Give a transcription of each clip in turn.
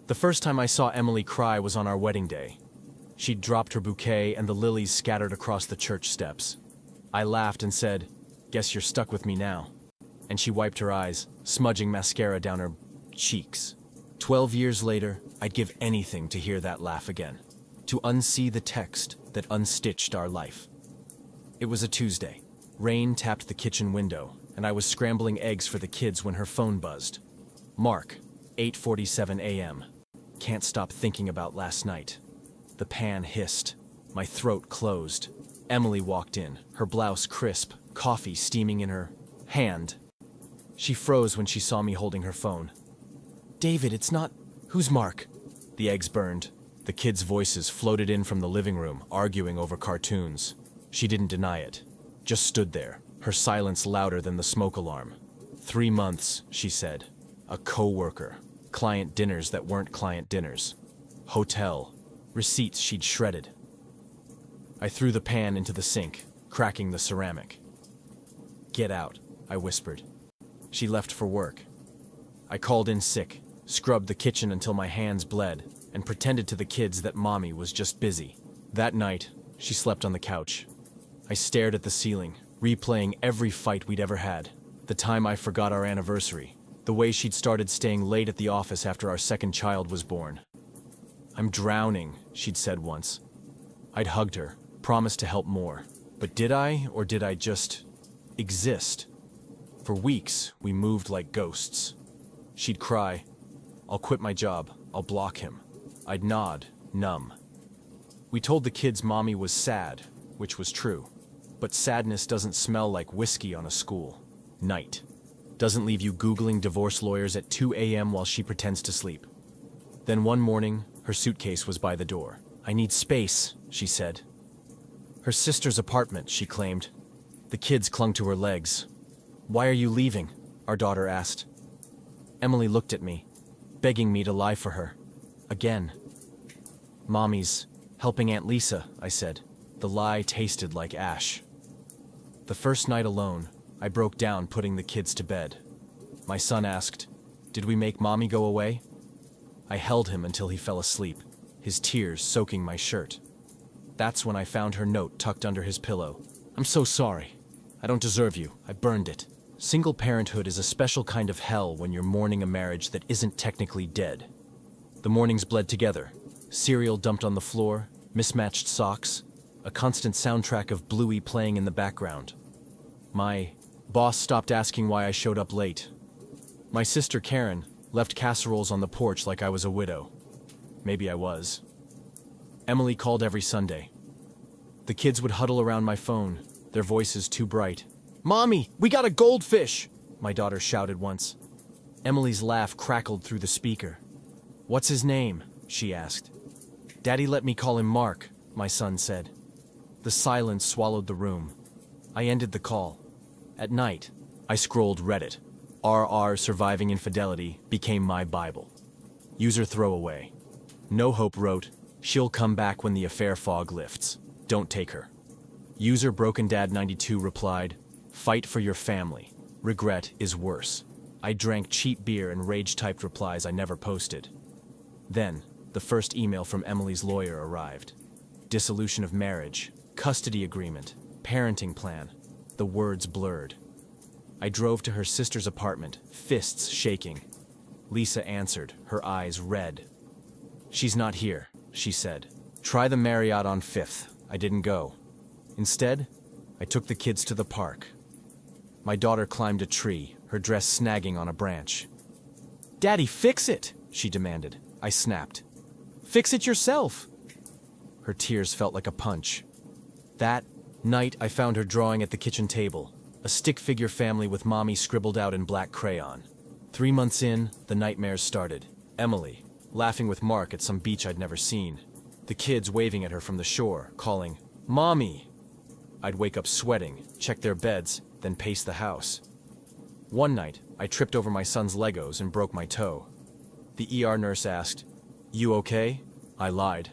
The first time I saw Emily cry was on our wedding day. She'd dropped her bouquet and the lilies scattered across the church steps. I laughed and said, "Guess you're stuck with me now." And she wiped her eyes, smudging mascara down her cheeks. 12 years later, I'd give anything to hear that laugh again, to unsee the text that unstitched our life. It was a Tuesday. Rain tapped the kitchen window, and I was scrambling eggs for the kids when her phone buzzed. Mark, 8:47 a.m. Can't stop thinking about last night. The pan hissed. My throat closed. Emily walked in, her blouse crisp, coffee steaming in her hand. She froze when she saw me holding her phone. "David, it's not... Who's Mark?" The eggs burned. The kids' voices floated in from the living room, arguing over cartoons. She didn't deny it. Just stood there, her silence louder than the smoke alarm. 3 months, she said. A co-worker. Client dinners that weren't client dinners. Hotel. Receipts she'd shredded. I threw the pan into the sink, cracking the ceramic. "Get out," I whispered. She left for work. I called in sick, scrubbed the kitchen until my hands bled, and pretended to the kids that Mommy was just busy. That night, she slept on the couch. I stared at the ceiling, replaying every fight we'd ever had. The time I forgot our anniversary. The way she'd started staying late at the office after our second child was born. "I'm drowning," she'd said once. I'd hugged her, promised to help more. But did I, or did I just exist? For weeks, we moved like ghosts. She'd cry, "I'll quit my job, I'll block him." I'd nod, numb. We told the kids Mommy was sad, which was true. But sadness doesn't smell like whiskey on a school night. Doesn't leave you Googling divorce lawyers at 2 a.m. while she pretends to sleep. Then one morning, her suitcase was by the door. "I need space," she said. Her sister's apartment, she claimed. The kids clung to her legs. "Why are you leaving?" our daughter asked. Emily looked at me, begging me to lie for her. Again. "Mommy's helping Aunt Lisa," I said. The lie tasted like ash. The first night alone, I broke down putting the kids to bed. My son asked, "Did we make Mommy go away?" I held him until he fell asleep, his tears soaking my shirt. That's when I found her note tucked under his pillow. "I'm so sorry. I don't deserve you. I burned it." Single parenthood is a special kind of hell when you're mourning a marriage that isn't technically dead. The mornings bled together. Cereal dumped on the floor, mismatched socks, a constant soundtrack of Bluey playing in the background. My boss stopped asking why I showed up late. My sister Karen left casseroles on the porch like I was a widow. Maybe I was. Emily called every Sunday. The kids would huddle around my phone, their voices too bright. "Mommy, we got a goldfish!" my daughter shouted once. Emily's laugh crackled through the speaker. "What's his name?" she asked. "Daddy let me call him Mark," my son said. The silence swallowed the room. I ended the call. At night, I scrolled Reddit. RR Surviving Infidelity became my Bible. User throwaway. No Hope wrote, "She'll come back when the affair fog lifts. Don't take her." User Broken Dad 92 replied, "Fight for your family. Regret is worse." I drank cheap beer and rage-typed replies I never posted. Then, the first email from Emily's lawyer arrived. Dissolution of marriage, custody agreement, parenting plan. The words blurred. I drove to her sister's apartment, fists shaking. Lisa answered, her eyes red. "She's not here," she said. "Try the Marriott on 5th. I didn't go. Instead, I took the kids to the park. My daughter climbed a tree, her dress snagging on a branch. "Daddy, fix it!" she demanded. I snapped. "Fix it yourself!" Her tears felt like a punch. That night, I found her drawing at the kitchen table, a stick figure family with Mommy scribbled out in black crayon. 3 months in, the nightmares started. Emily, laughing with Mark at some beach I'd never seen. The kids waving at her from the shore, calling, "Mommy!" I'd wake up sweating, check their beds, then pace the house. One night, I tripped over my son's Legos and broke my toe. The ER nurse asked, "You okay?" I lied.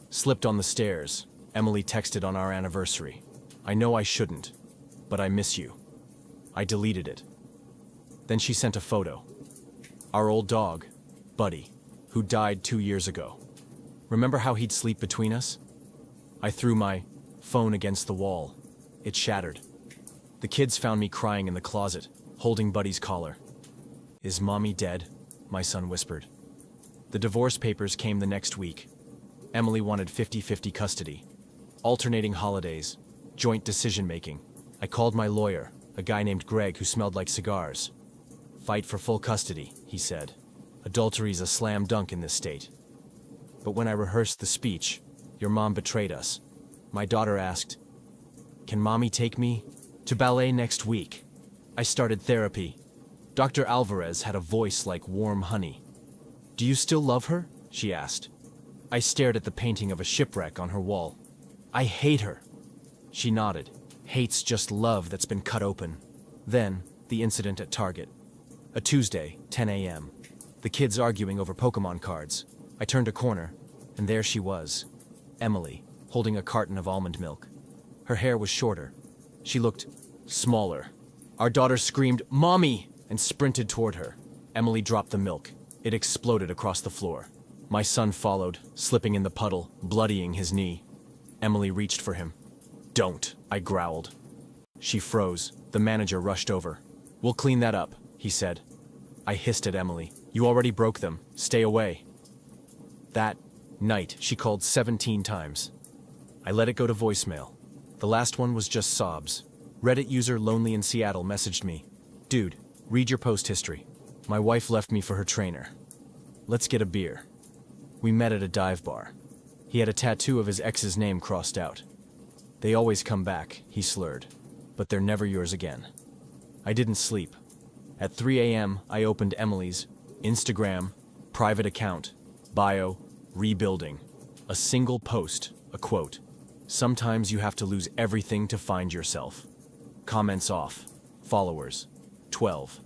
Slipped on the stairs. Emily texted on our anniversary. "I know I shouldn't, but I miss you." I deleted it. Then she sent a photo. Our old dog, Buddy, who died 2 years ago. Remember how he'd sleep between us? I threw my phone against the wall. It shattered. The kids found me crying in the closet, holding Buddy's collar. "Is Mommy dead?" my son whispered. The divorce papers came the next week. Emily wanted 50-50 custody, alternating holidays, joint decision-making. I called my lawyer, a guy named Greg who smelled like cigars. "Fight for full custody," he said. "Adultery's a slam dunk in this state." But when I rehearsed the speech, "Your mom betrayed us," my daughter asked, "Can Mommy take me to ballet next week?" I started therapy. Dr. Alvarez had a voice like warm honey. "Do you still love her?" she asked. I stared at the painting of a shipwreck on her wall. "I hate her." She nodded. "Hate's just love that's been cut open." Then, the incident at Target. A Tuesday, 10 a.m. The kids arguing over Pokemon cards. I turned a corner, and there she was, Emily, holding a carton of almond milk. Her hair was shorter. She looked smaller. Our daughter screamed, "Mommy!" and sprinted toward her. Emily dropped the milk. It exploded across the floor. My son followed, slipping in the puddle, bloodying his knee. Emily reached for him. "Don't," I growled. She froze. The manager rushed over. "We'll clean that up," he said. I hissed at Emily. "You already broke them. Stay away." That night, she called 17 times. I let it go to voicemail. The last one was just sobs. Reddit user Lonely in Seattle messaged me. "Dude, read your post history. My wife left me for her trainer. Let's get a beer." We met at a dive bar. He had a tattoo of his ex's name crossed out. "They always come back," he slurred, "but they're never yours again." I didn't sleep. At 3 a.m., I opened Emily's Instagram, private account, bio, rebuilding. A single post, a quote. "Sometimes you have to lose everything to find yourself." Comments off. Followers, 12.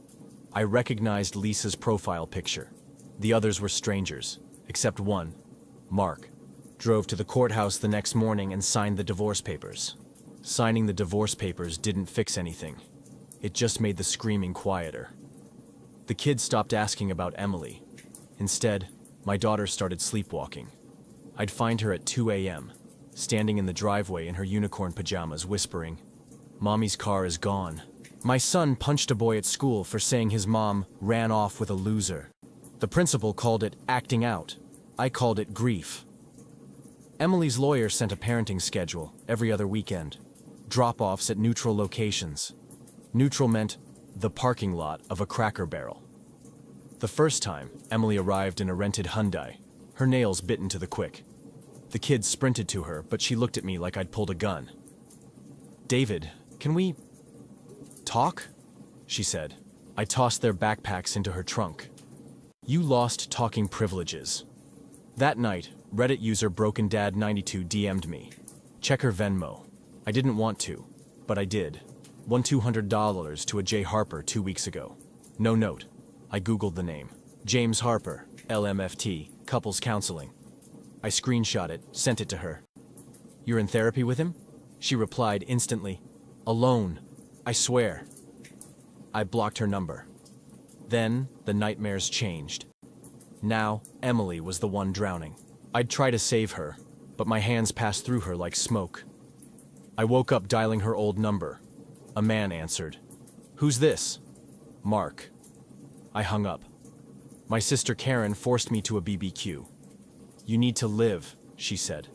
I recognized Lisa's profile picture. The others were strangers, except one, Mark. Drove to the courthouse the next morning and signed the divorce papers. Signing the divorce papers didn't fix anything. It just made the screaming quieter. The kids stopped asking about Emily. Instead, my daughter started sleepwalking. I'd find her at 2 a.m., standing in the driveway in her unicorn pajamas, whispering, "Mommy's car is gone." My son punched a boy at school for saying his mom ran off with a loser. The principal called it acting out. I called it grief. Emily's lawyer sent a parenting schedule every other weekend. Drop-offs at neutral locations. Neutral meant the parking lot of a Cracker Barrel. The first time, Emily arrived in a rented Hyundai, her nails bitten to the quick. The kids sprinted to her, but she looked at me like I'd pulled a gun. "David, can we talk?" she said. I tossed their backpacks into her trunk. "You lost talking privileges." That night, Reddit user BrokenDad92 DM'd me. "Check her Venmo." I didn't want to, but I did. Won $200 to a J. Harper 2 weeks ago. No note. I Googled the name. James Harper, LMFT, couples counseling. I screenshot it, sent it to her. "You're in therapy with him?" She replied instantly. "Alone. I swear." I blocked her number. Then, the nightmares changed. Now, Emily was the one drowning. I'd try to save her, but my hands passed through her like smoke. I woke up dialing her old number. A man answered. "Who's this?" "Mark." I hung up. My sister Karen forced me to a BBQ. "You need to live," she said.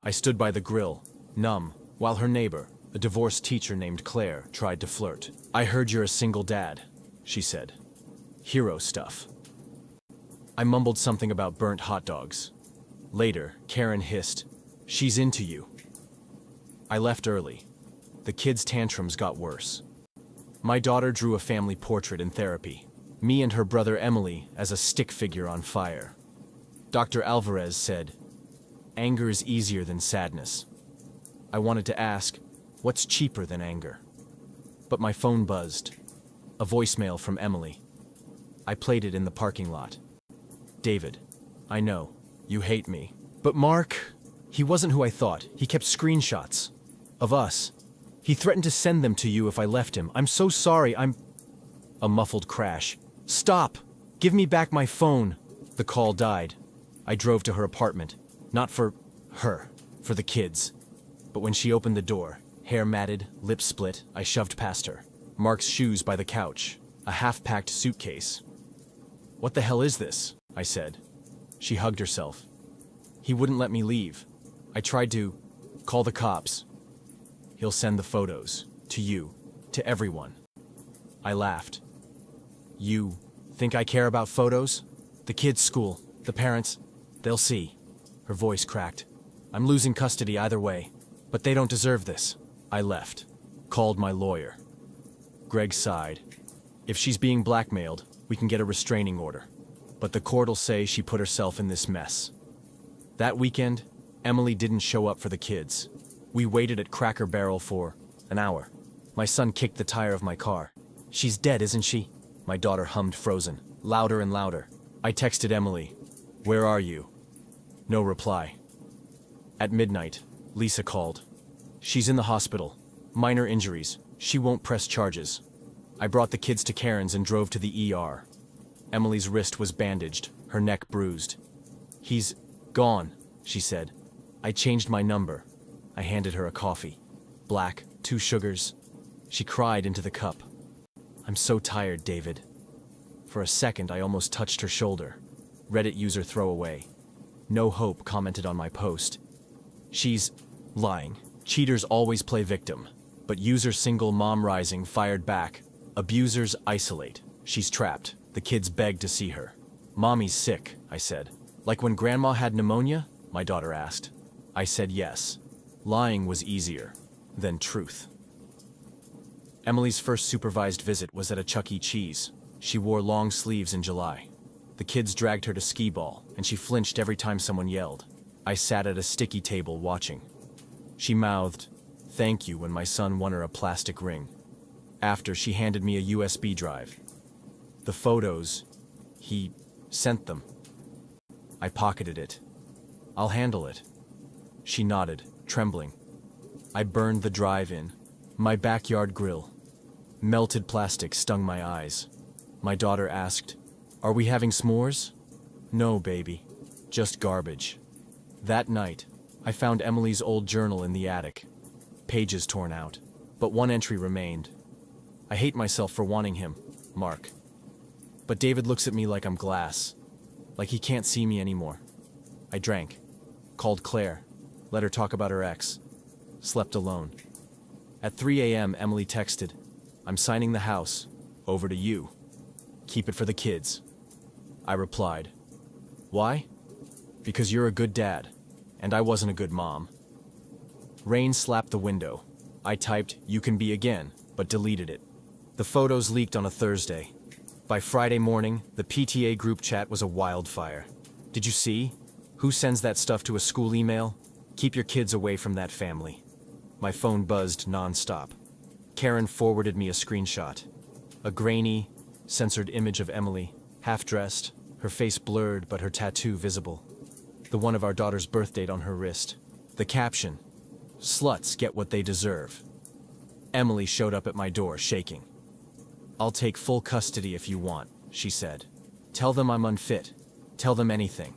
I stood by the grill, numb, while her neighbor, a divorced teacher named Claire, tried to flirt. "I heard you're a single dad," she said. Hero stuff. I mumbled something about burnt hot dogs. Later, Karen hissed, "She's into you." I left early. The kids' tantrums got worse. My daughter drew a family portrait in therapy. Me and her brother Emily as a stick figure on fire. Dr. Alvarez said, "Anger is easier than sadness." I wanted to ask, what's cheaper than anger? But my phone buzzed. A voicemail from Emily. I played it in the parking lot. "David, I know, you hate me. But Mark, he wasn't who I thought. He kept screenshots. Of us. He threatened to send them to you if I left him. I'm so sorry, A muffled crash. "Stop! Give me back my phone!" The call died. I drove to her apartment. Not for her, for the kids. But when she opened the door, hair matted, lips split, I shoved past her. Mark's shoes by the couch, a half-packed suitcase. "What the hell is this?" I said. She hugged herself. "He wouldn't let me leave. I tried to call the cops. He'll send the photos. To you. To everyone." I laughed. "You think I care about photos? The kids' school, the parents, they'll see." Her voice cracked. "I'm losing custody either way, but they don't deserve this." I left. Called my lawyer. Greg sighed. "If she's being blackmailed, we can get a restraining order. But the court'll say she put herself in this mess." That weekend, Emily didn't show up for the kids. We waited at Cracker Barrel for an hour. My son kicked the tire of my car. "She's dead, isn't she?" My daughter hummed Frozen, louder and louder. I texted Emily, "Where are you?" No reply. At midnight, Lisa called. "She's in the hospital. Minor injuries. She won't press charges." I brought the kids to Karen's and drove to the ER. Emily's wrist was bandaged, her neck bruised. "He's gone," she said. I changed my number. I handed her a coffee. Black, 2 sugars. She cried into the cup. "I'm so tired, David." For a second, I almost touched her shoulder. Reddit user throwaway. No Hope commented on my post. "She's lying. Cheaters always play victim." But user single mom rising fired back. "Abusers isolate. She's trapped. The kids beg to see her." "Mommy's sick," I said. "Like when grandma had pneumonia?" my daughter asked. I said yes. Lying was easier than truth. Emily's first supervised visit was at a Chuck E. Cheese. She wore long sleeves in July. The kids dragged her to skee ball, and she flinched every time someone yelled. I sat at a sticky table watching. She mouthed, "Thank you," when my son won her a plastic ring. After, she handed me a USB drive. The photos, he sent them. I pocketed it. "I'll handle it." She nodded, trembling. I burned the drive in. My backyard grill. Melted plastic stung my eyes. My daughter asked, "Are we having s'mores?" "No, baby. Just garbage." That night, I found Emily's old journal in the attic. Pages torn out, but one entry remained. "I hate myself for wanting him, Mark. But David looks at me like I'm glass, like he can't see me anymore." I drank, called Claire, let her talk about her ex, slept alone. At 3 a.m., Emily texted, "I'm signing the house. Over to you. Keep it for the kids." I replied, "Why?" "Because you're a good dad, and I wasn't a good mom." Rain slapped the window. I typed, "You can be again," but deleted it. The photos leaked on a Thursday. By Friday morning, the PTA group chat was a wildfire. "Did you see? Who sends that stuff to a school email? Keep your kids away from that family." My phone buzzed non-stop. Karen forwarded me a screenshot. A grainy, censored image of Emily, half-dressed, her face blurred but her tattoo visible. The one of our daughter's birth date on her wrist. The caption, "Sluts get what they deserve." Emily showed up at my door, shaking. "I'll take full custody if you want," she said. "Tell them I'm unfit. Tell them anything."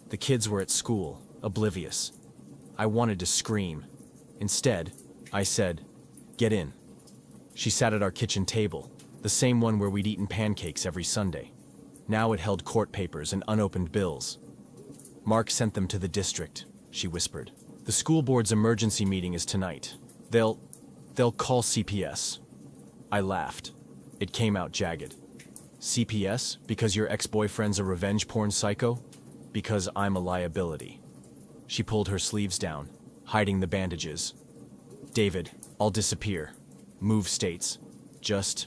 The kids were at school, oblivious. I wanted to scream. Instead, I said, "Get in." She sat at our kitchen table, the same one where we'd eaten pancakes every Sunday. Now it held court papers and unopened bills. "Mark sent them to the district," she whispered. "The school board's emergency meeting is tonight. They'll call CPS." I laughed. It came out jagged. "CPS? Because your ex-boyfriend's a revenge porn psycho? Because I'm a liability." She pulled her sleeves down, hiding the bandages. "David, I'll disappear. Move states. Just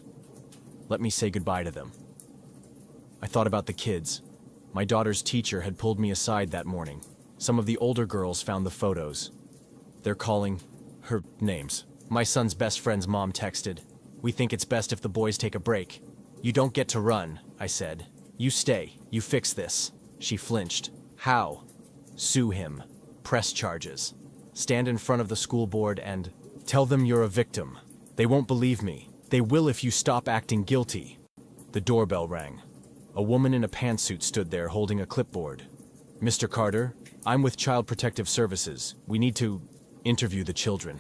let me say goodbye to them." I thought about the kids. My daughter's teacher had pulled me aside that morning. Some of the older girls found the photos. They're calling her names. My son's best friend's mom texted, "We think it's best if the boys take a break." "You don't get to run," I said. "You stay. You fix this." She flinched. "How?" "Sue him. Press charges. Stand in front of the school board and tell them you're a victim. They won't believe me. They will if you stop acting guilty." The doorbell rang. A woman in a pantsuit stood there holding a clipboard. "Mr. Carter, I'm with Child Protective Services. We need to interview the children."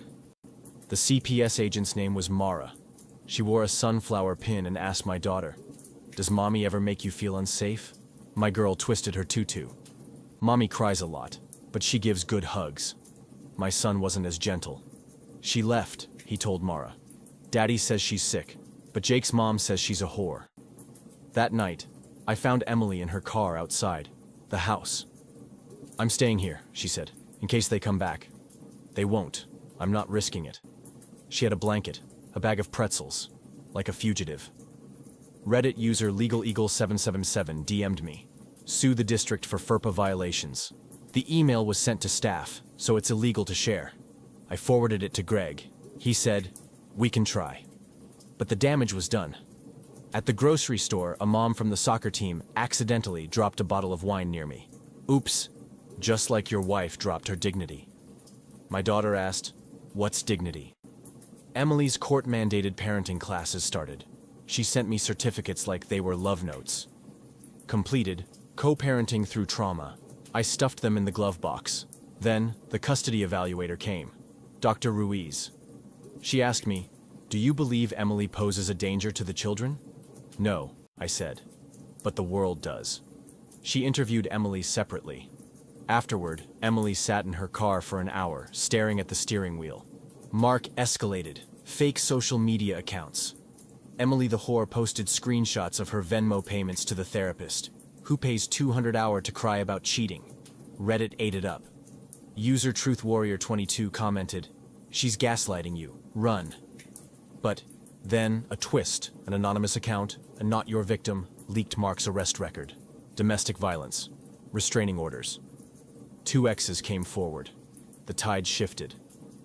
The CPS agent's name was Mara. She wore a sunflower pin and asked my daughter, "Does mommy ever make you feel unsafe?" My girl twisted her tutu. "Mommy cries a lot, but she gives good hugs." My son wasn't as gentle. "She left," he told Mara. "Daddy says she's sick, but Jake's mom says she's a whore." That night, I found Emily in her car outside the house. "I'm staying here," she said, "in case they come back." "They won't. I'm not risking it." She had a blanket, a bag of pretzels, like a fugitive. Reddit user LegalEagle777 DM'd me. "Sue the district for FERPA violations." The email was sent to staff, so it's illegal to share. I forwarded it to Greg. He said, "We can try." But the damage was done. At the grocery store, a mom from the soccer team accidentally dropped a bottle of wine near me. Oops, just like your wife dropped her dignity. My daughter asked, "What's dignity?" Emily's court-mandated parenting classes started. She sent me certificates like they were love notes. Completed, co-parenting through trauma. I stuffed them in the glove box. Then, the custody evaluator came. Dr. Ruiz. She asked me, "Do you believe Emily poses a danger to the children?" "No," I said. "But the world does." She interviewed Emily separately. Afterward, Emily sat in her car for an hour, staring at the steering wheel. Mark escalated. Fake social media accounts. Emily the whore posted screenshots of her Venmo payments to the therapist, who pays $200 to cry about cheating. Reddit ate it up. User TruthWarrior22 commented, "She's gaslighting you. Run." But then, a twist, an anonymous account, and not your victim, leaked Mark's arrest record. Domestic violence. Restraining orders. 2 exes came forward. The tide shifted.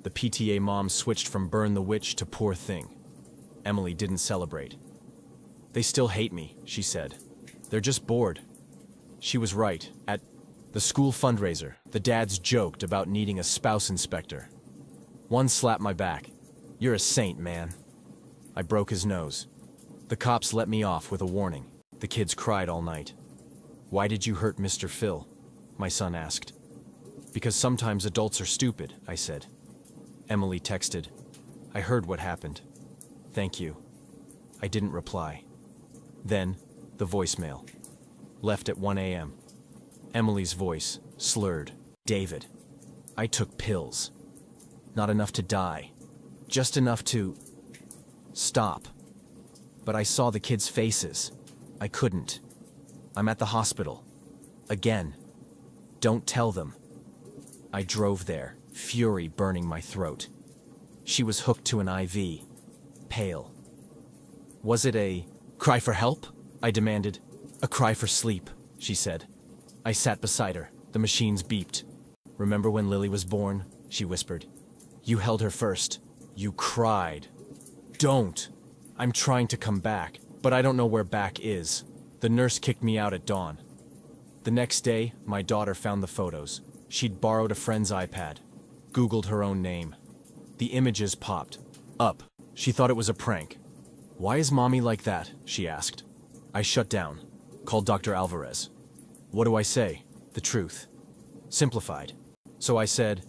The PTA mom switched from burn the witch to poor thing. Emily didn't celebrate. "They still hate me," she said. "They're just bored." She was right. At the school fundraiser, the dads joked about needing a spouse inspector. One slapped my back. "You're a saint, man." I broke his nose. The cops let me off with a warning. The kids cried all night. "Why did you hurt Mr. Phil?" my son asked. "Because sometimes adults are stupid," I said. Emily texted, "I heard what happened. Thank you." I didn't reply. Then, the voicemail. Left at 1 a.m. Emily's voice, slurred. "David, I took pills. Not enough to die. Just enough to stop. But I saw the kids' faces. I couldn't. I'm at the hospital. Again. Don't tell them." I drove there, fury burning my throat. She was hooked to an IV. Pale. "Was it a cry for help?" I demanded. "A cry for sleep," she said. I sat beside her. The machines beeped. "Remember when Lily was born?" she whispered. "You held her first. You cried." "Don't. I'm trying to come back, but I don't know where back is." The nurse kicked me out at dawn. The next day, my daughter found the photos. She'd borrowed a friend's iPad. Googled her own name. The images popped up. She thought it was a prank. "Why is mommy like that?" she asked. I shut down. Called Dr. Alvarez. What do I say? The truth. Simplified. So I said,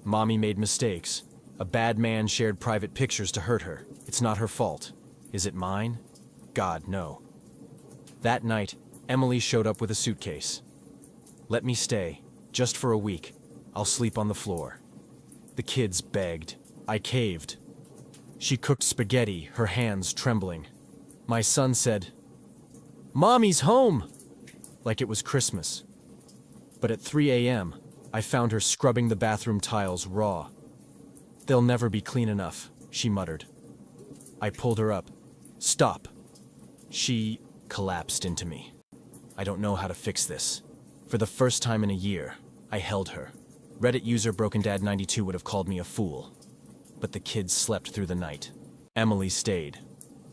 "Mommy made mistakes. A bad man shared private pictures to hurt her. It's not her fault. Is it mine? God, no." That night, Emily showed up with a suitcase. "Let me stay, just for a week. I'll sleep on the floor." The kids begged. I caved. She cooked spaghetti, her hands trembling. My son said, "Mommy's home!" like it was Christmas. But at 3 a.m., I found her scrubbing the bathroom tiles raw. "They'll never be clean enough," she muttered. I pulled her up. "Stop." She collapsed into me. "I don't know how to fix this." For the first time in a year, I held her. Reddit user BrokenDad92 would have called me a fool. But the kids slept through the night. Emily stayed.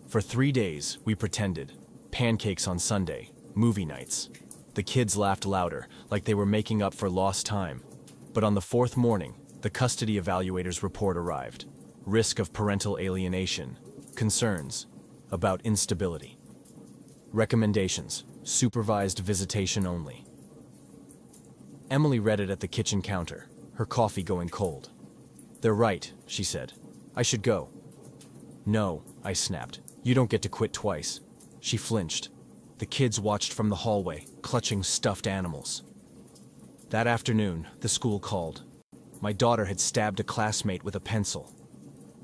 For 3 days, we pretended. Pancakes on Sunday, movie nights. The kids laughed louder, like they were making up for lost time. But on the 4th morning, the custody evaluator's report arrived. Risk of parental alienation. Concerns about instability. Recommendations. Supervised visitation only. Emily read it at the kitchen counter, her coffee going cold. "They're right," she said. "I should go." "No," I snapped. "You don't get to quit twice." She flinched. The kids watched from the hallway, clutching stuffed animals. That afternoon, the school called. My daughter had stabbed a classmate with a pencil.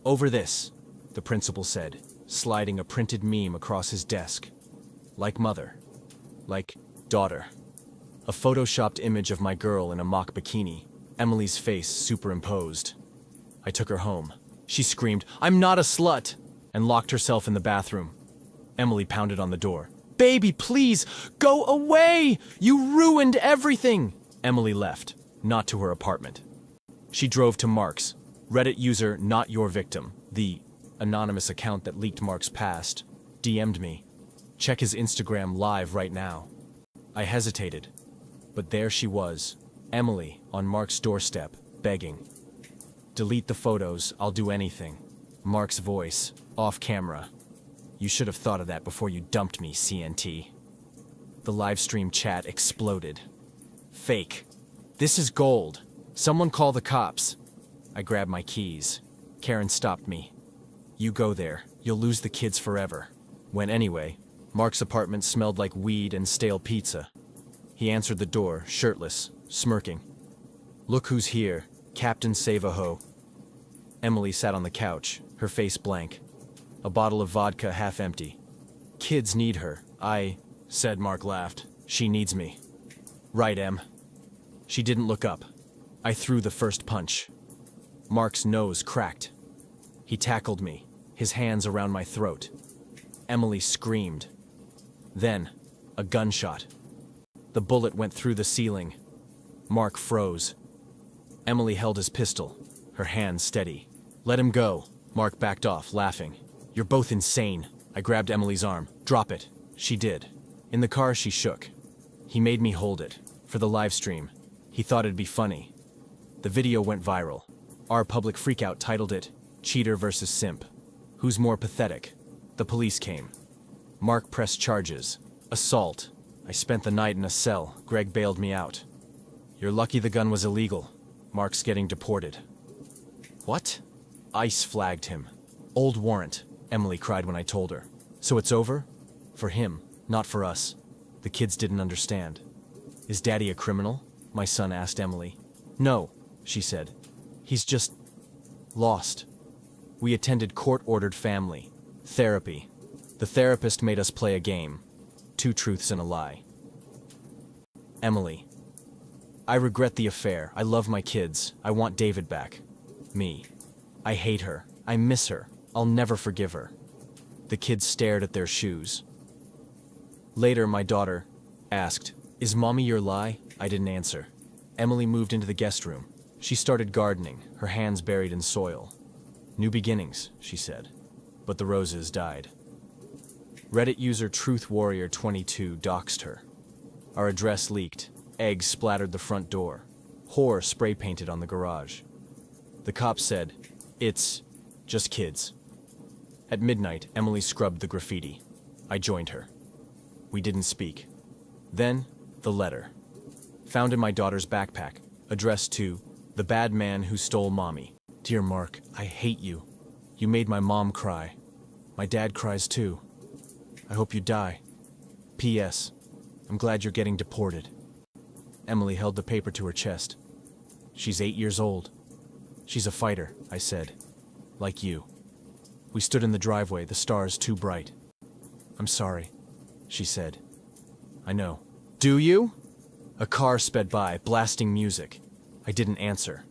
"Over this," the principal said, sliding a printed meme across his desk. Like mother. Like daughter. A photoshopped image of my girl in a mock bikini, Emily's face superimposed. I took her home. She screamed, "I'm not a slut!" and locked herself in the bathroom. Emily pounded on the door. "Baby, please, go away! You ruined everything!" Emily left, not to her apartment. She drove to Mark's, Reddit user Not Your Victim, the anonymous account that leaked Mark's past, DM'd me. "Check his Instagram live right now." I hesitated, but there she was, Emily, on Mark's doorstep, begging. "Delete the photos, I'll do anything." Mark's voice, off camera. "You should have thought of that before you dumped me, CNT." The livestream chat exploded. "Fake. This is gold. Someone call the cops." I grabbed my keys. Karen stopped me. "You go there. You'll lose the kids forever." Went anyway. Mark's apartment smelled like weed and stale pizza. He answered the door, shirtless, smirking. "Look who's here, Captain Save-A-Ho." Emily sat on the couch, her face blank. A bottle of vodka half empty. "Kids need her, I," said. Mark laughed. "She needs me." "Right, Em." She didn't look up. I threw the first punch. Mark's nose cracked. He tackled me, his hands around my throat. Emily screamed. Then, a gunshot. The bullet went through the ceiling. Mark froze. Emily held his pistol, her hand steady. "Let him go." Mark backed off, laughing. "You're both insane." I grabbed Emily's arm. "Drop it." She did. In the car, she shook. He made me hold it, for the live stream. He thought it'd be funny. The video went viral. Our public freakout titled it, "Cheater versus Simp. Who's more pathetic?" The police came. Mark pressed charges. Assault. I spent the night in a cell. Greg bailed me out. "You're lucky the gun was illegal. Mark's getting deported." "What?" ICE flagged him. "Old warrant," Emily cried when I told her. "So it's over?" "For him, not for us." The kids didn't understand. "Is Daddy a criminal?" my son asked Emily. "No," she said. "He's just lost." We attended court-ordered family therapy. The therapist made us play a game. 2 truths and a lie. Emily. "I regret the affair. I love my kids. I want David back." Me. "I hate her. I miss her. I'll never forgive her." The kids stared at their shoes. Later, my daughter asked, "Is Mommy your lie?" I didn't answer. Emily moved into the guest room. She started gardening, her hands buried in soil. "New beginnings," she said. But the roses died. Reddit user TruthWarrior22 doxed her. Our address leaked. Eggs splattered the front door. Whore spray-painted on the garage. The cops said, "It's just kids." At midnight, Emily scrubbed the graffiti. I joined her. We didn't speak. Then, the letter. Found in my daughter's backpack, addressed to the bad man who stole Mommy. "Dear Mark, I hate you. You made my mom cry. My dad cries too. I hope you die. P.S. I'm glad you're getting deported." Emily held the paper to her chest. "She's 8 years old." "She's a fighter," I said. "Like you." We stood in the driveway, the stars too bright. "I'm sorry," she said. "I know." "Do you?" A car sped by, blasting music. I didn't answer.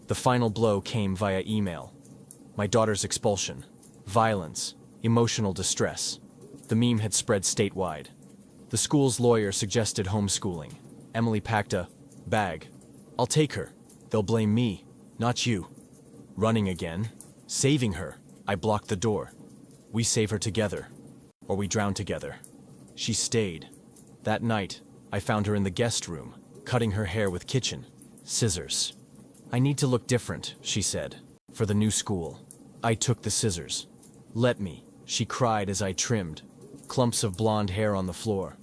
The final blow came via email. My daughter's expulsion. Violence. Emotional distress. The meme had spread statewide. The school's lawyer suggested homeschooling. Emily packed a bag. "I'll take her. They'll blame me, not you." Running again. Saving her. I blocked the door. We save her together. Or we drown together. She stayed. That night, I found her in the guest room, cutting her hair with kitchen scissors. "I need to look different," she said, "for the new school." I took the scissors. "Let me," she cried as I trimmed. Clumps of blonde hair on the floor.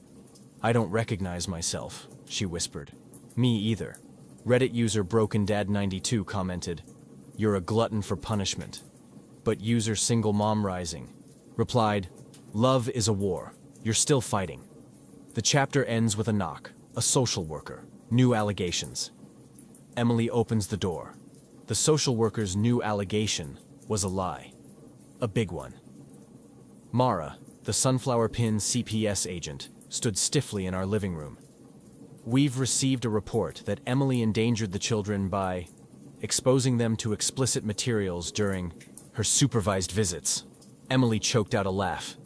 I don't recognize myself, she whispered. Me either. Reddit user BrokenDad92 commented, "You're a glutton for punishment." But user Single Mom Rising replied, "Love is a war. You're still fighting." The chapter ends with a knock, a social worker, new allegations. Emily opens the door. The social worker's new allegation was a lie. A big one. Mara, the sunflower pin CPS agent, stood stiffly in our living room. "We've received a report that Emily endangered the children by exposing them to explicit materials during her supervised visits." Emily choked out a laugh.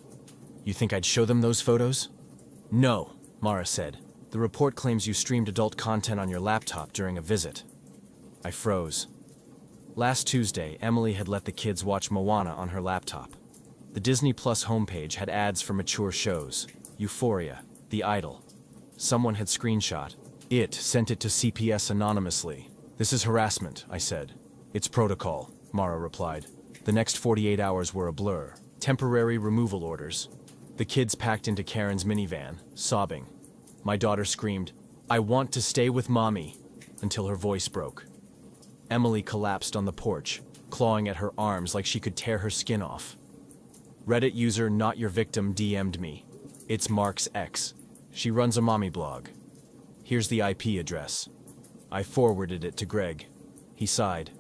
"You think I'd show them those photos?" "No," Mara said. "The report claims you streamed adult content on your laptop during a visit." I froze. Last Tuesday, Emily had let the kids watch Moana on her laptop. The Disney Plus homepage had ads for mature shows, Euphoria, The Idol. Someone had screenshot it, sent it to CPS anonymously. "This is harassment," I said. "It's protocol," Mara replied. The next 48 hours were a blur. Temporary removal orders. The kids packed into Karen's minivan, sobbing. My daughter screamed, "I want to stay with mommy," until her voice broke. Emily collapsed on the porch, clawing at her arms like she could tear her skin off. Reddit user Not Your Victim DM'd me. "It's Mark's ex. She runs a mommy blog. Here's the IP address." I forwarded it to Greg. He sighed.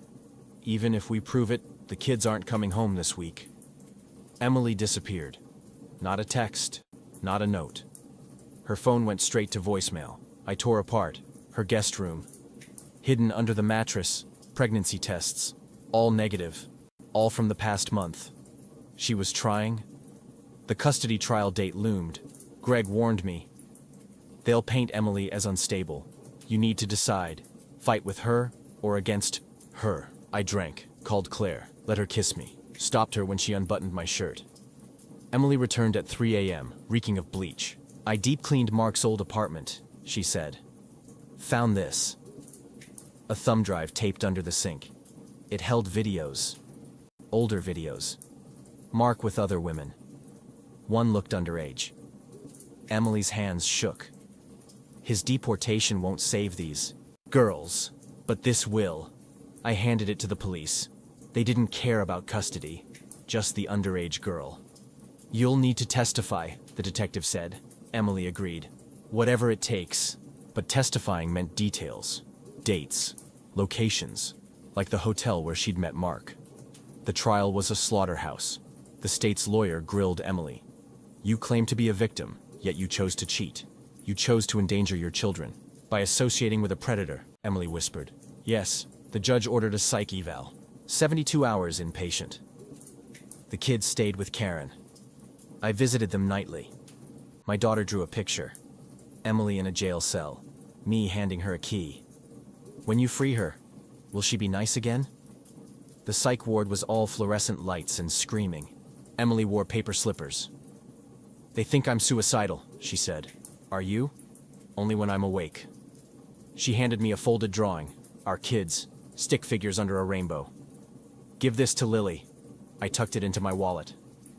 "Even if we prove it, the kids aren't coming home this week." Emily disappeared. Not a text, not a note. Her phone went straight to voicemail. I tore apart her guest room. Hidden under the mattress, pregnancy tests, all negative, all from the past month. She was trying. The custody trial date loomed. Greg warned me. "They'll paint Emily as unstable. You need to decide, fight with her or against her." I drank, called Claire, let her kiss me, stopped her when she unbuttoned my shirt. Emily returned at 3 a.m., reeking of bleach. "I deep-cleaned Mark's old apartment," she said. "Found this." A thumb drive taped under the sink. It held videos. Older videos. Mark with other women. One looked underage. Emily's hands shook. "His deportation won't save these girls, but this will." I handed it to the police. They didn't care about custody, just the underage girl. "You'll need to testify," the detective said. Emily agreed. "Whatever it takes." But testifying meant details. Dates. Locations. Like the hotel where she'd met Mark. The trial was a slaughterhouse. The state's lawyer grilled Emily. "You claim to be a victim, yet you chose to cheat. You chose to endanger your children. By associating with a predator," Emily whispered. "Yes, the judge ordered a psych eval. 72 hours inpatient." The kids stayed with Karen. I visited them nightly. My daughter drew a picture. Emily in a jail cell. Me handing her a key. "When you free her, will she be nice again?" The psych ward was all fluorescent lights and screaming. Emily wore paper slippers. "They think I'm suicidal," she said. "Are you?" "Only when I'm awake." She handed me a folded drawing. Our kids, stick figures under a rainbow. "Give this to Lily." I tucked it into my wallet.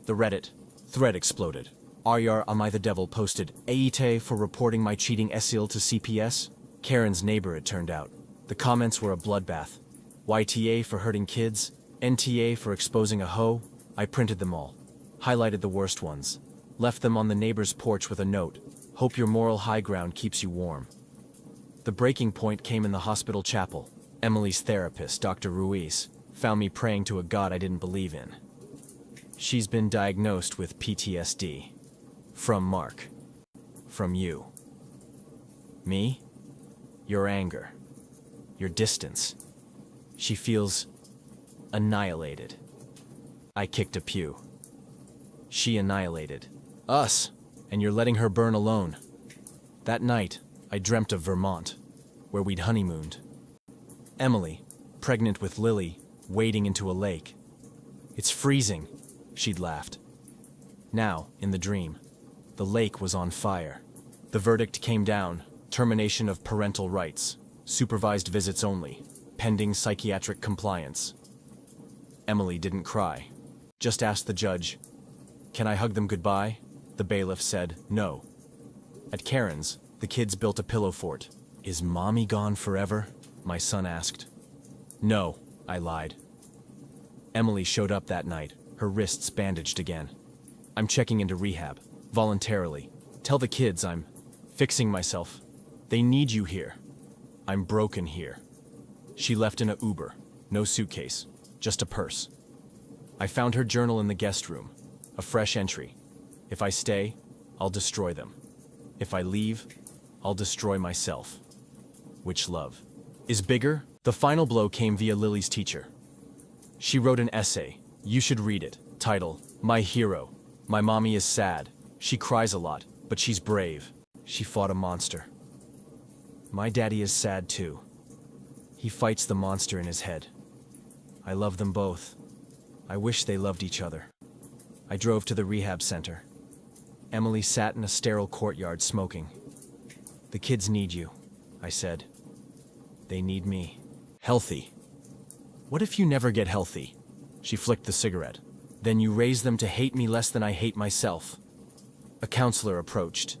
The Reddit thread exploded. "Aryar Am I the Devil" posted, "Aite for reporting my cheating esil to CPS." Karen's neighbor, it turned out. The comments were a bloodbath. YTA for hurting kids, NTA for exposing a hoe. I printed them all. Highlighted the worst ones. Left them on the neighbor's porch with a note. "Hope your moral high ground keeps you warm." The breaking point came in the hospital chapel. Emily's therapist, Dr. Ruiz, found me praying to a God I didn't believe in. "She's been diagnosed with PTSD. From Mark. From you." "Me? Your anger. Your distance. She feels annihilated." I kicked a pew. "She annihilated us, and you're letting her burn alone." That night, I dreamt of Vermont, where we'd honeymooned. Emily, pregnant with Lily, wading into a lake. "It's freezing," she'd laughed. Now, in the dream, the lake was on fire. The verdict came down: termination of parental rights, supervised visits only, pending psychiatric compliance. Emily didn't cry, just asked the judge, "Can I hug them goodbye?" The bailiff said, "No." At Karen's, the kids built a pillow fort. Is mommy gone forever? My son asked. No, I lied. Emily showed up that night, her wrists bandaged again. I'm checking into rehab, voluntarily. Tell the kids I'm fixing myself. They need you here. I'm broken here. She left in a Uber, no suitcase, just a purse. I found her journal in the guest room, a fresh entry. If I stay, I'll destroy them. If I leave, I'll destroy myself. Which love is bigger? The final blow came via Lily's teacher. She wrote an essay. You should read it. Title, My Hero. My mommy is sad. She cries a lot, but she's brave. She fought a monster. My daddy is sad too. He fights the monster in his head. I love them both. I wish they loved each other. I drove to the rehab center. Emily sat in a sterile courtyard smoking. The kids need you, I said. They need me. Healthy. What if you never get healthy? She flicked the cigarette. Then you raise them to hate me less than I hate myself. A counselor approached.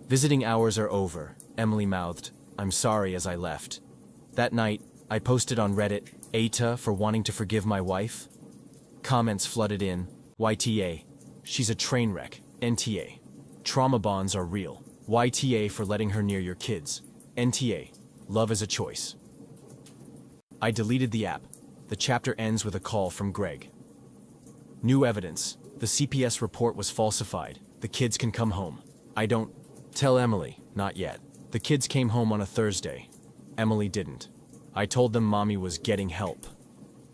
Visiting hours are over, Emily mouthed. I'm sorry as I left. That night, I posted on Reddit, "Ata for wanting to forgive my wife." Comments flooded in, YTA. She's a train wreck. NTA. Trauma bonds are real. YTA for letting her near your kids. NTA. Love is a choice. I deleted the app. The chapter ends with a call from Greg. New evidence. The CPS report was falsified. The kids can come home. I don't tell Emily, not yet. The kids came home on a Thursday. Emily didn't. I told them mommy was getting help.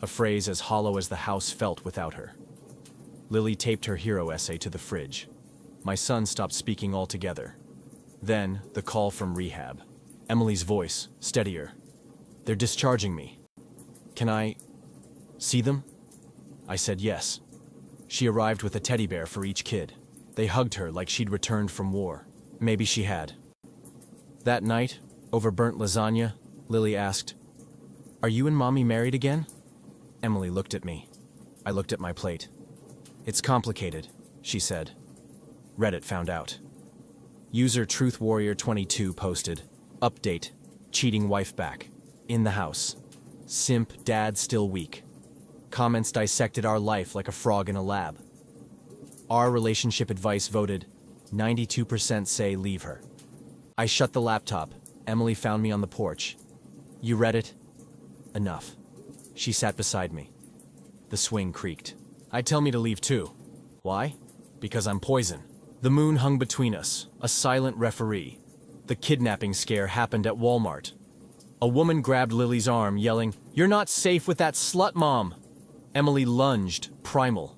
A phrase as hollow as the house felt without her. Lily taped her hero essay to the fridge. My son stopped speaking altogether. Then, the call from rehab. Emily's voice, steadier. They're discharging me. Can I see them? I said yes. She arrived with a teddy bear for each kid. They hugged her like she'd returned from war. Maybe she had. That night, over burnt lasagna, Lily asked, "Are you and mommy married again?" Emily looked at me. I looked at my plate. "It's complicated," she said. Reddit found out. User TruthWarrior22 posted, "Update, cheating wife back. In the house. Simp dad still weak." Comments dissected our life like a frog in a lab. Our relationship advice voted, 92% say leave her. I shut the laptop. Emily found me on the porch. You read it? Enough. She sat beside me. The swing creaked. I'd tell me to leave too. Why? Because I'm poison. The moon hung between us, a silent referee. The kidnapping scare happened at Walmart. A woman grabbed Lily's arm, yelling, "You're not safe with that slut, Mom!" Emily lunged, primal.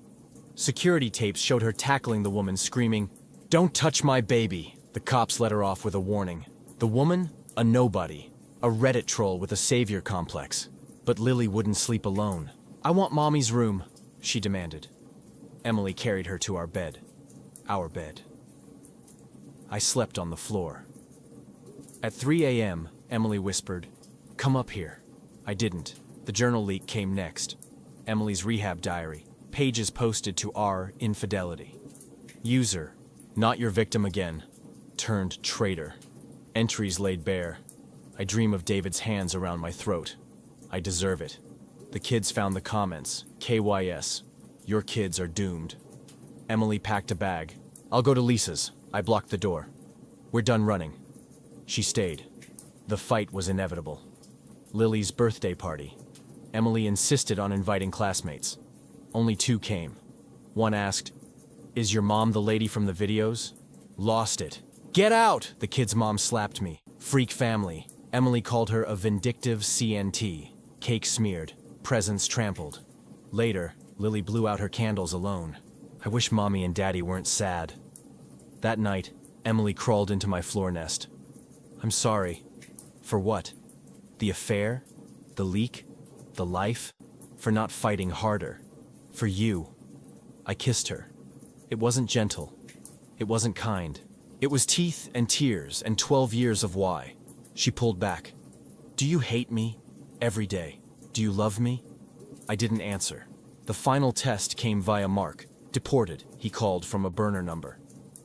Security tapes showed her tackling the woman, screaming, "Don't touch my baby!" The cops let her off with a warning. The woman? A nobody. A Reddit troll with a savior complex. But Lily wouldn't sleep alone. "I want Mommy's room," she demanded. Emily carried her to our bed. Our bed. I slept on the floor. At 3 a.m., Emily whispered, "Come up here." I didn't. The journal leak came next. Emily's rehab diary. Pages posted to our Infidelity. User, not your victim again. Turned traitor. Entries laid bare. I dream of David's hands around my throat. I deserve it. The kids found the comments. KYS. Your kids are doomed. Emily packed a bag. "I'll go to Lisa's." I blocked the door. "We're done running." She stayed. The fight was inevitable. Lily's birthday party. Emily insisted on inviting classmates. Only 2 came. One asked, "Is your mom the lady from the videos?" Lost it. "Get out!" The kid's mom slapped me. Freak family. Emily called her a vindictive CNT. Cake smeared. Presents trampled. Later, Lily blew out her candles alone. I wish mommy and daddy weren't sad. That night, Emily crawled into my floor nest. "I'm sorry." For what? The affair? The leak? The life? For not fighting harder. For you. I kissed her. It wasn't gentle. It wasn't kind. It was teeth and tears and 12 years of why. She pulled back. "Do you hate me? Every day. Do you love me?" I didn't answer. The final test came via Mark. Deported, he called from a burner number.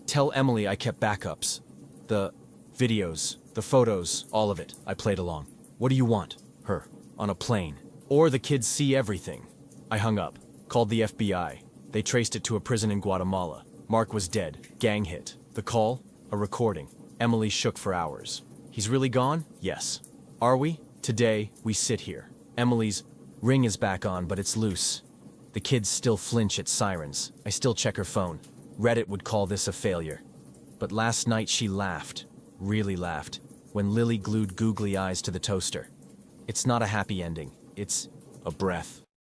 "Tell Emily I kept backups." The videos, the photos, all of it. I played along. What do you want? Her. On a plane. Or the kids see everything. I hung up. Called the FBI. They traced it to a prison in Guatemala. Mark was dead. Gang hit. The call? A recording. Emily shook for hours. He's really gone? Yes. Are we? Today, we sit here. Emily's ring is back on, but it's loose. The kids still flinch at sirens. I still check her phone. Reddit would call this a failure. But last night she laughed. Really laughed. When Lily glued googly eyes to the toaster. It's not a happy ending. It's a breath.